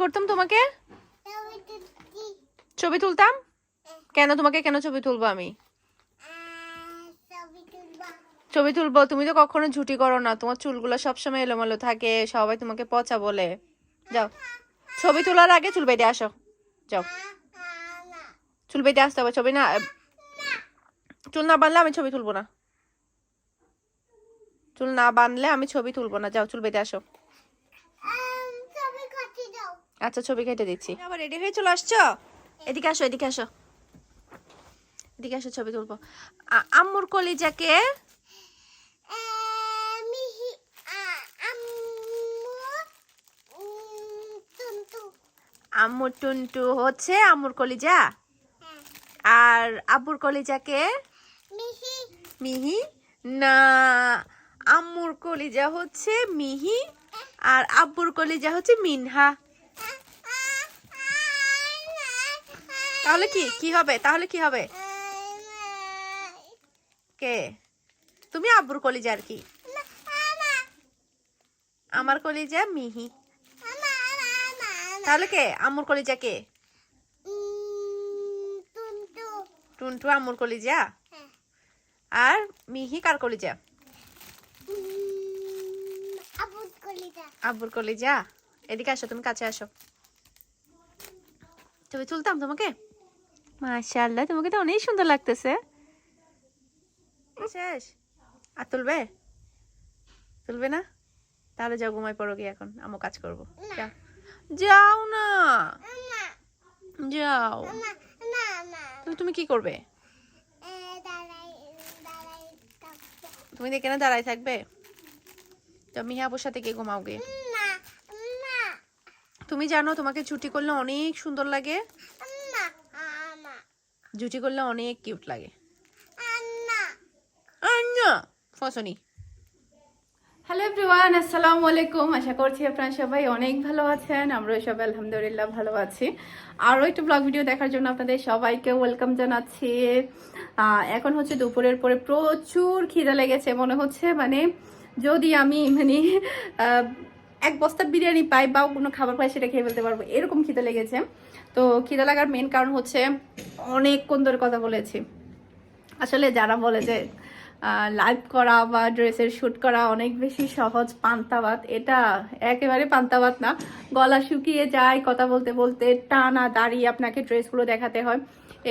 করতাম তোমাকে? ছবি তুলতাম। কেন তোমাকে কেন ছবি তুলবো আমি? ছবি তুলবো? তুমি তো কখনো ঝুটি করো না, তোমার চুলগুলো সবসময় এলোমেলো থাকে, সবাই তোমাকে পচা বলে। যাও, ছবি তোলার আগে চুল বেঁধে আসো। যাও, চুল বেঁধে আসতে হবে। ছবি না, চুল না বাঁধলে আমি ছবি তুলবো না। চুল না বাঁধলে আমি ছবি তুলবো না। যাও, চুল বেঁধে আসো। আচ্ছা, ছবি কেটে দিচ্ছি। আবার রেডি হয়ে চলে আসছো? এদিকে আসো, এদিকে আসো, এদিকে আসো, ছবি তুলবো। আম্মুর কলিজাকে আম্মুর টুনটু হচ্ছে আম্মুর কলিজা, আর আব্বুর কলিজাকে মিহি। না, আম্মুর কলিজা হচ্ছে মিহি আর আব্বুর কলিজা হচ্ছে মিনহা। তাহলে কি হবে? তাহলে কি হবে? কে তুমি? আব্বুর কলিজা আর কি? আমার কলিজা মিহি। তাহলে কে আম্মুর কলিজা? কে? টুনটু আম্মুর কলিজা। আর মিহি কার কলিজা? আব্বুর কলিজা। এদিকে আসো, তুমি কাছে আসো। ছবি তুলতাম তোমাকে? মাশাআল্লাহ, তোমাকে তো অনেক সুন্দর লাগতেছে। শেষ? আর তুলবে? তুলবে না? তাহলে যাও, ঘুমাই পড়ো গিয়ে। এখন আম্মু কাজ করবো। যাও, যাও না, যাও। তুমি কি করবে? তুমি দেখে না দাঁড়াই থাকবে? তো মিহি আপুর সাথে গিয়ে ঘুমাও গিয়ে। তুমি জানো তোমাকে ছুটি করলে অনেক সুন্দর লাগে, জুটি করলে অনেক কিউট লাগে। ফসনি। হ্যালো এভরিওয়ান, আসসালামু আলাইকুম। আশা করছি আপনারা সবাই অনেক ভালো আছেন। আমরাও সবাই আলহামদুলিল্লাহ ভালো আছি। আরও একটু ব্লগ ভিডিও দেখার জন্য আপনাদের সবাইকে ওয়েলকাম জানাচ্ছি। এখন হচ্ছে দুপুরের পরে প্রচুর খিদে লেগেছে, মনে হচ্ছে মানে যদি আমি এক বস্তা বিরিয়ানি পাই বা কোনো খাবার পাই সেটা খেয়ে ফেলতে পারবো, এরকম খিদে লেগেছে। তো খিদে লাগার মেন কারণ হচ্ছে অনেকক্ষণ ধরে কথা বলেছি। আসলে যারা বলে যে লাইভ করা বা ড্রেসের শ্যুট করা অনেক বেশি সহজ, পান্তা ভাত, এটা একেবারে পান্তা ভাত না। গলা শুকিয়ে যায় কথা বলতে বলতে, টানা দাঁড়িয়ে আপনাকে ড্রেসগুলো দেখাতে হয়।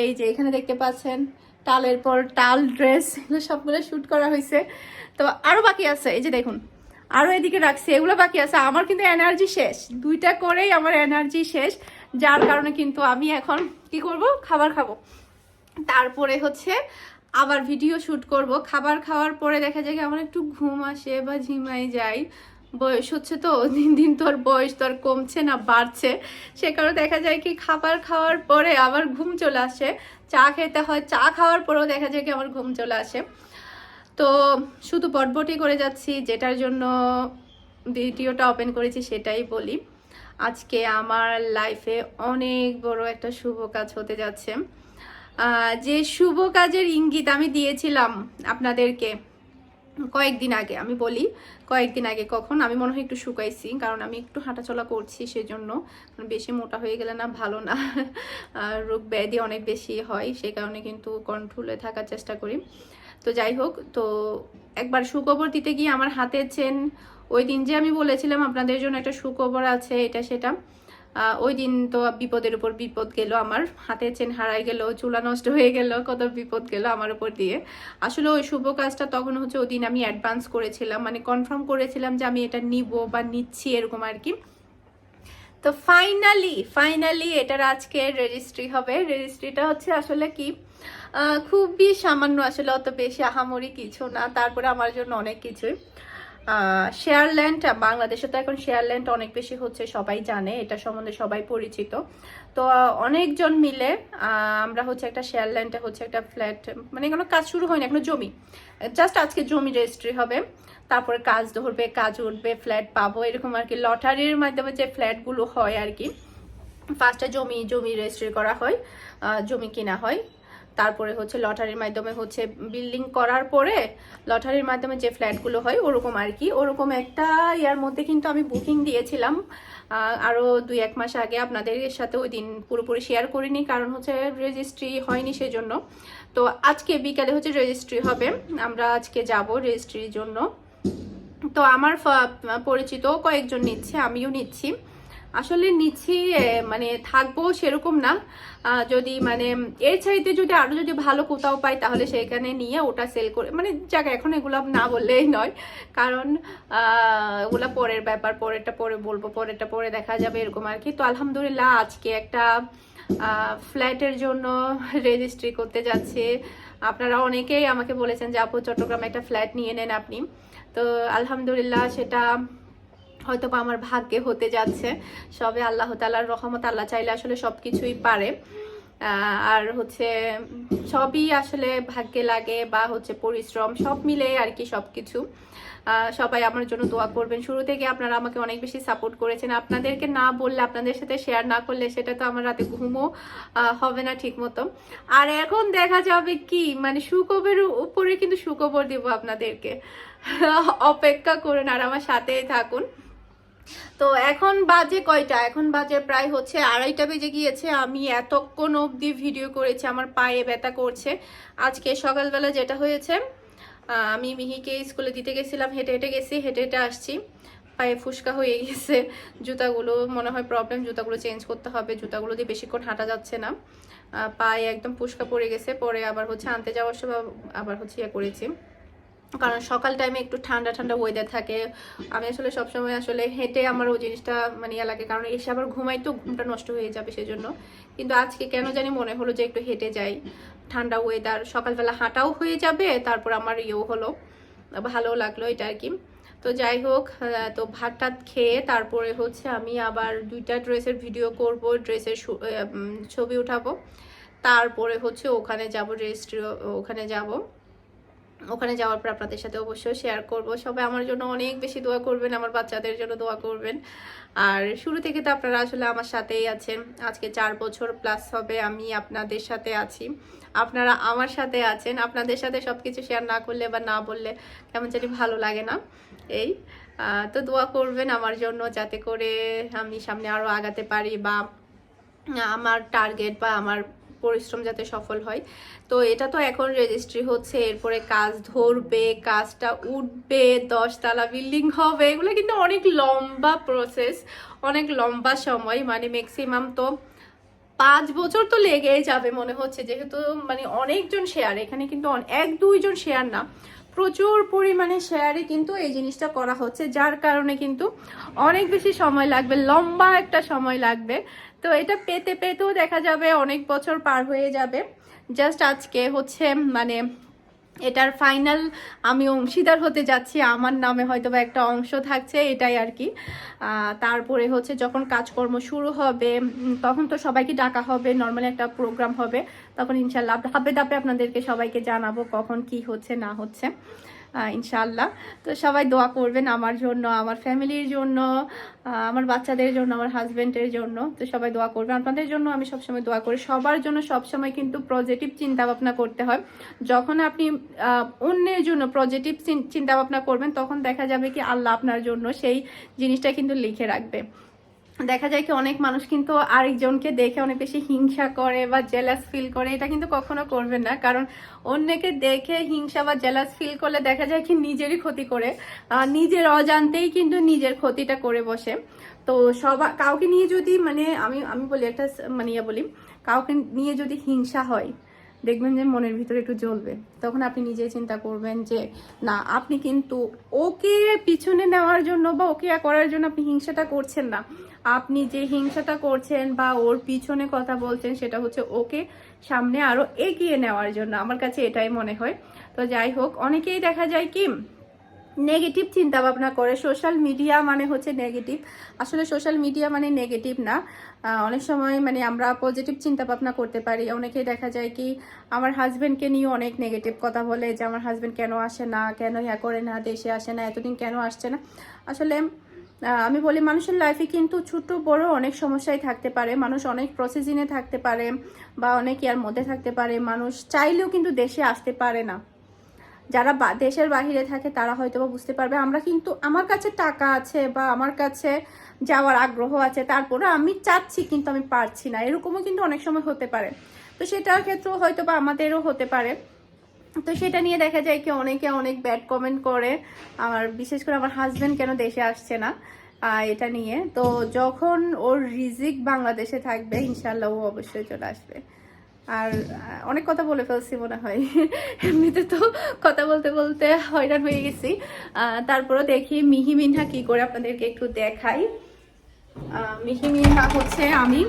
এই যে এখানে দেখতে পাচ্ছেন টালের পর টাল ড্রেস, এগুলো সবগুলো শ্যুট করা হয়েছে। তো আরও বাকি আছে, এই যে দেখুন আরও এদিকে রাখছি, এগুলো বাকি আছে। আমার কিন্তু এনার্জি শেষ, দুইটা করেই আমার এনার্জি শেষ, যার কারণে কিন্তু আমি এখন কি করব, খাবার খাবো, তারপরে হচ্ছে আবার ভিডিও শ্যুট করব। খাবার খাওয়ার পরে দেখা যায় আমার একটু ঘুম আসে বা ঝিমাই যাই। বয়স হচ্ছে তো, দিন দিন তোর বয়স তোর কমছে না বাড়ছে, সে কারণে দেখা যায় কি খাবার খাওয়ার পরে আবার ঘুম চলে আসে। চা খেতে হয়, চা খাওয়ার পরেও দেখা যায় কি আমার ঘুম চলে আসে। তো শুধু বটবটি করে যাচ্ছি, যেটার জন্য ভিডিওটা ওপেন করেছি সেটাই বলি। আজকে আমার লাইফে অনেক বড় একটা শুভ কাজ হতে যাচ্ছে। যে শুভ কাজের ইঙ্গিত আমি দিয়েছিলাম আপনাদেরকে কয়েকদিন আগে, আমি বলি কয়েকদিন আগে, কখন আমি মনে হয় একটু শুকাইছি, কারণ আমি একটু হাঁটাচলা করছি, সেজন্য। বেশি মোটা হয়ে গেলে না ভালো না, রোগ ব্যাধি অনেক বেশি হয়, সেই কারণে কিন্তু কন্ট্রোলে থাকার চেষ্টা করি। তো যাই হোক, তো একবার সুখবর দিতে গিয়ে আমার হাতের চেন, ওই দিন যে আমি বলেছিলাম আপনাদের জন্য একটা সুখবর আছে এটা সেটা, ওই দিন তো বিপদের উপর বিপদ গেল, আমার হাতের চেন হারাই গেল, চুলা নষ্ট হয়ে গেল, কত বিপদ গেল আমার উপর দিয়ে। আসলে ওই শুভ কাজটা তখন হচ্ছে ওই দিন আমি অ্যাডভান্স করেছিলাম, মানে কনফার্ম করেছিলাম যে আমি এটা নিব বা নিচ্ছি, এরকম আর কি। তো ফাইনালি এটার আজকে রেজিস্ট্রি হবে। রেজিস্ট্রিটা হচ্ছে আসলে কি খুবই সামান্য, আসলে অত বেশি আহামরি কিছু না, তারপরে আমার জন্য অনেক কিছুই। শেয়ারল্যান্ড, বাংলাদেশে তো এখন শেয়ারল্যান্ড অনেক বেশি হচ্ছে, সবাই জানে, এটা সম্বন্ধে সবাই পরিচিত। তো অনেকজন মিলে আমরা হচ্ছে একটা শেয়ারল্যান্ডে হচ্ছে একটা ফ্ল্যাট, মানে কোনো কাজ শুরু হয়নি এখনো, জমি জাস্ট আজকে জমি রেজিস্ট্রি হবে, তারপরে কাজ ধরবে, কাজ উঠবে, ফ্ল্যাট পাবো, এরকম আর কি। লটারির মাধ্যমে যে ফ্ল্যাটগুলো হয় আর কি, ফার্স্টে জমি রেজিস্ট্রি করা হয়, জমি কেনা হয়। তারপরে হচ্ছে লটারির মাধ্যমে হচ্ছে বিল্ডিং করার পরে লটারির মাধ্যমে যে ফ্ল্যাটগুলো হয় ওরকম আর কি, ওরকম একটা ইয়ার মধ্যে কিন্তু আমি বুকিং দিয়েছিলাম আরও 2-1 মাস আগে। আপনাদের সাথে ওই দিন পুরোপুরি শেয়ার করিনি, কারণ হচ্ছে রেজিস্ট্রি হয়নি সেজন্য। তো আজকে বিকালে হচ্ছে রেজিস্ট্রি হবে, আমরা আজকে যাব রেজিস্ট্রির জন্য। তো আমার পরিচিত কয়েকজন নিচ্ছে, আমিও নিচ্ছি। আসলে নিচ্ছি মানে থাকবো সেরকম না, যদি মানে এর চাইতে যদি আরো যদি ভালো কোথাও পাই তাহলে সেখানে নিয়ে ওটা সেল করে মানে জায়গা, এখন এগুলো না বললেই নয়, কারণ ওগুলা পরের ব্যাপার, পরেরটা পরে বলবো, পরেরটা পরে দেখা যাবে এরকম আর কি। তো আলহামদুলিল্লাহ আজকে একটা ফ্ল্যাটের জন্য রেজিস্ট্রি করতে যাচ্ছে। আপনারা অনেকেই আমাকে বলেছেন যে আপু চট্টগ্রামে একটা ফ্ল্যাট নিয়ে নেন আপনি, তো আলহামদুলিল্লাহ সেটা হয়তো বা আমার ভাগ্যে হতে যাচ্ছে। সবে আল্লাহ তাআলার রহমত, আল্লাহ চাইলে আসলে সব কিছুই পারে। আর হচ্ছে সবই আসলে ভাগ্যে লাগে বা হচ্ছে পরিশ্রম সব মিলে আর কি সব কিছু। সবাই আমার জন্য দোয়া করবেন। শুরু থেকে আপনারা আমাকে অনেক বেশি সাপোর্ট করেছেন, আপনাদেরকে না বললে, আপনাদের সাথে শেয়ার না করলে সেটা তো আমার রাতে ঘুমও হবে না ঠিক মতো। আর এখন দেখা যাবে কি মানে সুখবরের উপরে কিন্তু সুখবর দিব আপনাদেরকে, অপেক্ষা করুন আর আমার সাথেই থাকুন। তো এখন বাজে কয়টা, এখন বাজে প্রায় হচ্ছে 2:30 বেজে গিয়েছে। আমি এতক্ষণ অবধি ভিডিও করেছি, আমার পায়ে ব্যথা করছে। আজকে সকালবেলা যেটা হয়েছে, আমি মিহিকে স্কুলে দিতে গেছিলাম, হেঁটে হেঁটে গেছি, হেঁটে হেঁটে আসছি, পায়ে ফুসকা হয়ে গেছে। জুতাগুলো মনে হয় প্রবলেম, জুতাগুলো চেঞ্জ করতে হবে, জুতাগুলো দিয়ে বেশিক্ষণ হাঁটা যাচ্ছে না, পায়ে একদম ফুসকা পড়ে গেছে। পরে আবার হচ্ছে আনতে যাওয়ার সময় আবার হচ্ছে ইয়ে করেছি, কারণ সকাল টাইমে একটু ঠান্ডা ঠান্ডা ওয়েদার থাকে। আমি আসলে সবসময় আসলে হেঁটে আমার ওই জিনিসটা মানে ইয়ে লাগে, কারণ এসে আবার ঘুমাই তো ঘুমটা নষ্ট হয়ে যাবে সেজন্য। কিন্তু আজকে কেন জানি মনে হলো যে একটু হেঁটে যাই, ঠান্ডা ওয়েদার, সকালবেলা হাঁটাও হয়ে যাবে, তারপর আমার ইয়েও হলো, ভালো লাগলো এটা আর কি। তো যাই হোক, তো ভাত টাত খেয়ে তারপরে হচ্ছে আমি আবার 2টা ড্রেসের ভিডিও করব, ড্রেসের ছবি উঠাবো, তারপরে হচ্ছে ওখানে যাব, রেজিস্ট্রি ওখানে যাব। ওখানে যাওয়ার পর আপনাদের সাথে অবশ্যই শেয়ার করব। সবাই আমার জন্য অনেক বেশি দোয়া করবেন, আমার বাচ্চাদের জন্য দোয়া করবেন। আর শুরু থেকে তো আপনারা আসলে আমার সাথেই আছেন, আজকে 4 বছর প্লাস হবে আমি আপনাদের সাথে আছি, আপনারা আমার সাথে আছেন। আপনাদের সাথে সবকিছু শেয়ার না করলে বা না বললে কেমন জানি ভালো লাগে না। এই তো দোয়া করবেন আমার জন্য, যাতে করে আমি সামনে আরো আগাতে পারি বা আমার টার্গেট বা আমার পরিশ্রম যাতে সফল হয়। তো এটা তো এখন রেজিস্ট্রি হচ্ছে, এরপরে কাজ ধরবে, কাজটা উঠবে, 10 তলা বিল্ডিং হবে, এগুলো কিন্তু অনেক লম্বা প্রসেস, অনেক লম্বা সময়, মানে ম্যাক্সিমাম তো 5 বছর তো লেগেই যাবে মনে হচ্ছে, যেহেতু মানে অনেকজন শেয়ার, এখানে কিন্তু 1-2 জন শেয়ার না, প্রচুর পরিমাণে শেয়ারে কিন্তু এই জিনিসটা করা হচ্ছে, যার কারণে কিন্তু অনেক বেশি সময় লাগবে, লম্বা একটা সময় লাগবে। তো এটা পেতে পেতেও দেখা যাবে অনেক বছর পার হয়ে যাবে। জাস্ট আজকে হচ্ছে মানে এটার ফাইনাল আমি অংশীদার হতে যাচ্ছি, আমার নামে হয়তো বা একটা অংশ থাকছে, এটাই আর কি। তারপরে হচ্ছে যখন কাজকর্ম শুরু হবে তখন তো সবাইকে ডাকা হবে, নর্মালি একটা প্রোগ্রাম হবে, তখন ইনশাল্লাহ ধাপে ধাপে আপনাদেরকে সবাইকে জানাবো কখন কি হচ্ছে না হচ্ছে ইনশাল্লাহ। তো সবাই দোয়া করবেন আমার জন্য, আমার ফ্যামিলির জন্য, আমার বাচ্চাদের জন্য, আমার হাজব্যান্ডের জন্য। তো সবাই দোয়া করবেন, আপনাদের জন্য আমি সবসময় দোয়া করি। সবার জন্য সবসময় কিন্তু পজিটিভ চিন্তা ভাবনা করতে হয়। যখন আপনি অন্যের জন্য পজিটিভ চিন্তা ভাবনা করবেন, তখন দেখা যাবে কি আল্লাহ আপনার জন্য সেই জিনিসটা কিন্তু লিখে রাখবে। দেখা যায় কি অনেক মানুষ কিন্তু আরেকজনকে দেখে অনেক বেশি হিংসা করে বা জেলাস ফিল করে, এটা কিন্তু কখনো করবেন না, কারণ অন্যকে দেখে হিংসা বা জেলাস ফিল করলে দেখা যায় কি নিজেরই ক্ষতি করে, নিজের অজান্তেই কিন্তু নিজের ক্ষতিটা করে বসে। তো কাউকে নিয়ে যদি মানে আমি বলি একটা মানে বলি, কাউকে নিয়ে যদি হিংসা হয় দেখবেন যে মনের ভিতরে একটু জ্বলবে, তখন আপনি নিজে চিন্তা করবেন যে না, আপনি কিন্তু ওকে পিছনে নেওয়ার জন্য বা ওকে করার জন্য আপনি হিংসাটা করছেন না, আপনি যে হিংসাটা করছেন বা ওর পিছনে কথা বলছেন সেটা হচ্ছে ওকে সামনে আরো এগিয়ে নেওয়ার জন্য। আমার কাছে এটাই মনে হয়। তো যাই হোক, অনেকেই দেখা যায় কি নেগেটিভ চিন্তা ভাবনা করে, সোশ্যাল মিডিয়া মানে হচ্ছে নেগেটিভ, আসলে সোশ্যাল মিডিয়া মানে নেগেটিভ না। অনেক সময় মানে আমরা পজিটিভ চিন্তা ভাবনা করতে পারি। অনেকেই দেখা যায় কি আমার হাজবেন্ডকে নিয়ে অনেক নেগেটিভ কথা বলে, যে আমার হাজবেন্ড কেন আসে না, কেন ইয়া করে না, দেশে আসে না, এতদিন কেন আসছে না। আসলে আমি বলি মানুষের লাইফে কিন্তু ছোট বড় অনেক সমস্যাই থাকতে পারে, মানুষ অনেক প্রসেসিংয়ে থাকতে পারে বা অনেক ইয়ার মধ্যে থাকতে পারে, মানুষ চাইলেও কিন্তু দেশে আসতে পারে না। যারা দেশের বাহিরে থাকে তারা হয়তো বা বুঝতে পারবে। আমরা কিন্তু আমার কাছে টাকা আছে বা আমার কাছে যাওয়ার আগ্রহ আছে, তারপরে আমি চাচ্ছি কিন্তু আমি পারছি না, এরকমও কিন্তু অনেক সময় হতে পারে। তো সেটার ক্ষেত্রেও হয়তো বা আমাদেরও হতে পারে। তো সেটা নিয়ে দেখা যায় কি অনেকে অনেক ব্যাড কমেন্ট করে, আমার বিশেষ করে আমার হাজবেন্ড কেন দেশে আসছে না এটা নিয়ে। তো যখন ওর রিজিক বাংলাদেশে থাকবে ইনশাল্লাহ ও অবশ্যই চলে আসবে। আর অনেক কথা বলে ফেলছি মনে হয়, এমনিতে তো কথা বলতে বলতে হয়রান হয়ে গেছি। তারপরে দেখি মিহি মিনহা কি করে আপনাদেরকে একটু দেখাই। মিহি মিনহা হচ্ছে আমি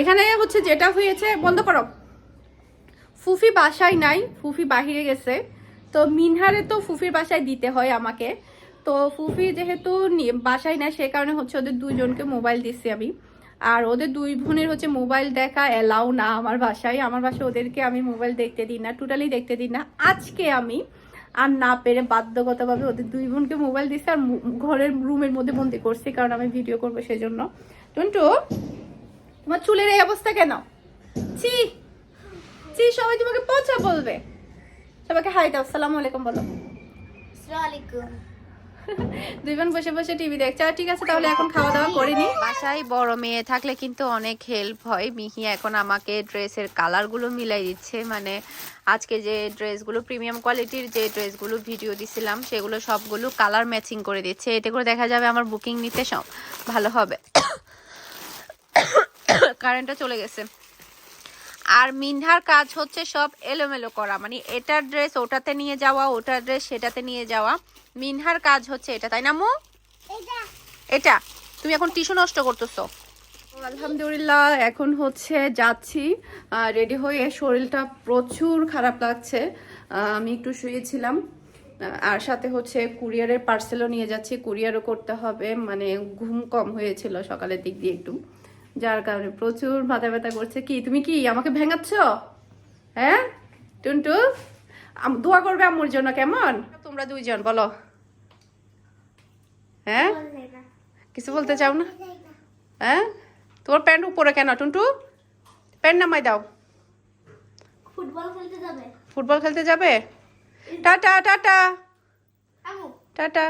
এখানে হচ্ছে যেটা হয়েছে, বন্ধ করো, ফুফি বাসায় নাই, ফুফি বাহিরে গেছে। তো মিনহারে তো ফুফির বাসায় দিতে হয় আমাকে। তো ফুফি যেহেতু বাসায় নাই, সে কারণে হচ্ছে ওদের দুইজনকে মোবাইল দিচ্ছি আমি। আর ওদের দুই বোনের হচ্ছে মোবাইল দেখা এলাও না আমার বাসায়। আমার বাসায় ওদেরকে আমি মোবাইল দেখতে দিই না, টোটালি দেখতে দিই না। আজকে আমি আর না পেরে বাধ্যগতভাবে ওদের দুই বোনকে মোবাইল দিচ্ছি আর ঘরের রুমের মধ্যে বন্দি করছি, কারণ আমি ভিডিও করবো সেজন্য। টুন্টু, তোমার চুলের এই অবস্থা কেন? ছি, সবাই তোমাকে পচা বলবে। সবাইকে হাই দাও, আসসালামু আলাইকুম বলো। আসসালামু আলাইকুম। দুই বোন বসে বসে টিভি দেখছে। আর ঠিক আছে, তাহলে এখন খাওয়া দাওয়া করিনি। বাসায় বড় মেয়ে থাকলে কিন্তু অনেক হেল্প হয়। মিহি এখন আমাকে ড্রেসের কালারগুলো মিলাই দিচ্ছে, মানে আজকে যে ড্রেসগুলো প্রিমিয়াম কোয়ালিটির যে ড্রেসগুলো ভিডিও দিছিলাম সেগুলো সবগুলো কালার ম্যাচিং করে দিচ্ছে। এতে করে দেখা যাবে আমার বুকিং নিতে সব ভালো হবে। কারেন্টটা চলে গেছে। আর মিনহার কাজ হচ্ছে সব এলোমেলো করা, মানে এটার ড্রেস ওটাতে নিয়ে যাওয়া, ওটার ড্রেস সেটাতে নিয়ে যাওয়া। মিনহার কাজ হচ্ছে এটা, তাই না মু? এটা তুমি এখন টিস্যু নষ্ট করতেছো। আলহামদুলিল্লাহ এখন হচ্ছে যাচ্ছি রেডি হয়ে। শরীরটা প্রচুর খারাপ লাগছে, আমি একটু শুয়েছিলাম। আর সাথে হচ্ছে কুরিয়ারের পার্সেলও নিয়ে যাচ্ছি, কুরিয়ারও করতে হবে। মানে ঘুম কম হয়েছিল সকালের দিক দিয়ে একটু, যার কারণে প্রচুর মাথা ব্যথা করছে। কি তুমি কি আমাকে ভেঙাচ্ছ? হ্যাঁ টুনটু, দোয়া করবে আম্মুর জন্য কেমন? তোমরা দুইজন বলো। হ্যাঁ কিছু বলতে চাও না? হ্যাঁ তোমার প্যান্ট উপরে কেন টুনটু? প্যান্ট নামাই দাও। ফুটবল খেলতে যাবে? ফুটবল খেলতে যাবে? টাটা টাটা আমু টাটা।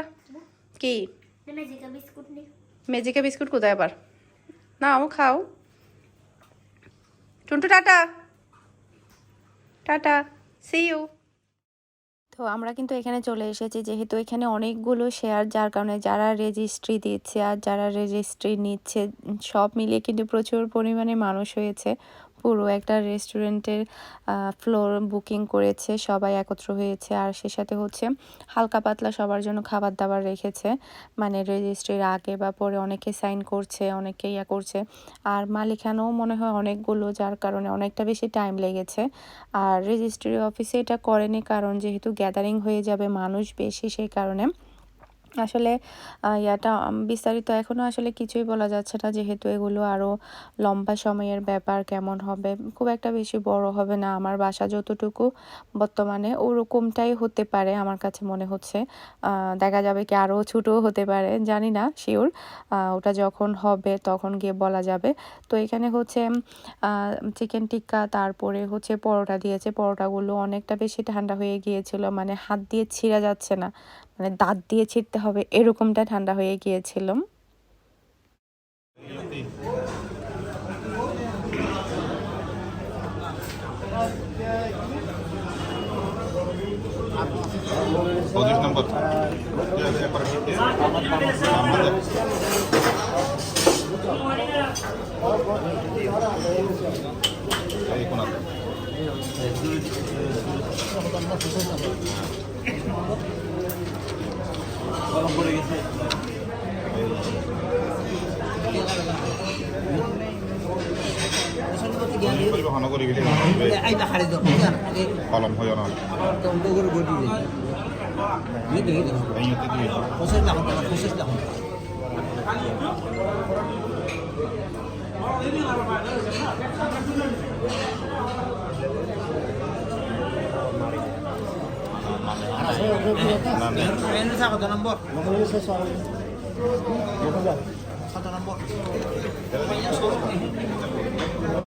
কি ম্যাজিকা বিস্কুট নি? ম্যাজিকা বিস্কুট কোথায় আবার? নাও খাও। Tuntu tata tata, see you. তো আমরা কিন্তু এখানে চলে এসেছি, যেহেতু এখানে অনেকগুলো শেয়ার, যার কারণে যারা রেজিস্ট্রি দিচ্ছে আর যারা রেজিস্ট্রি নিচ্ছে সব মিলিয়ে কিন্তু প্রচুর পরিমাণে মানুষ হয়েছে। পুরো একটা রেস্টুরেন্টের ফ্লোর বুকিং করেছে, সবাই একত্র হয়েছে। আর সে সাথে হচ্ছে হালকা পাতলা সবার জন্য খাবার দাবার রেখেছে, মানে রেজিস্ট্রির আগে বা পরে অনেকে সাইন করছে, অনেকে ইয়া করছে। আর মালিকানাও মনে হয় অনেকগুলো, যার কারণে অনেকটা বেশি টাইম লেগেছে। আর রেজিস্ট্রি অফিসে এটা করেনি কারণ যেহেতু গ্যাদারিং হয়ে যাবে মানুষ বেশি, সেই কারণে আসলে ইয়াটা বিস্তারিত এখনও আসলে কিছুই বলা যাচ্ছে না, যেহেতু এগুলো আরও লম্বা সময়ের ব্যাপার। কেমন হবে, খুব একটা বেশি বড় হবে না। আমার বাসা যতটুকু বর্তমানে ওরকমটাই হতে পারে আমার কাছে মনে হচ্ছে। দেখা যাবে কি আরও ছোটও হতে পারে, জানি না শিওর। ওটা যখন হবে তখন গিয়ে বলা যাবে। তো এখানে হচ্ছে চিকেন টিক্কা, তারপরে হচ্ছে পরোটা দিয়েছে। পরোটাগুলো অনেকটা বেশি ঠান্ডা হয়ে গিয়েছিল, মানে হাত দিয়ে ছিঁড়া যাচ্ছে না, মানে দাঁত দিয়ে ছিঁড়তে হবে এরকমটা ঠান্ডা হয়ে গিয়েছিল। কলম হয় না Ano sa ako, 2 number?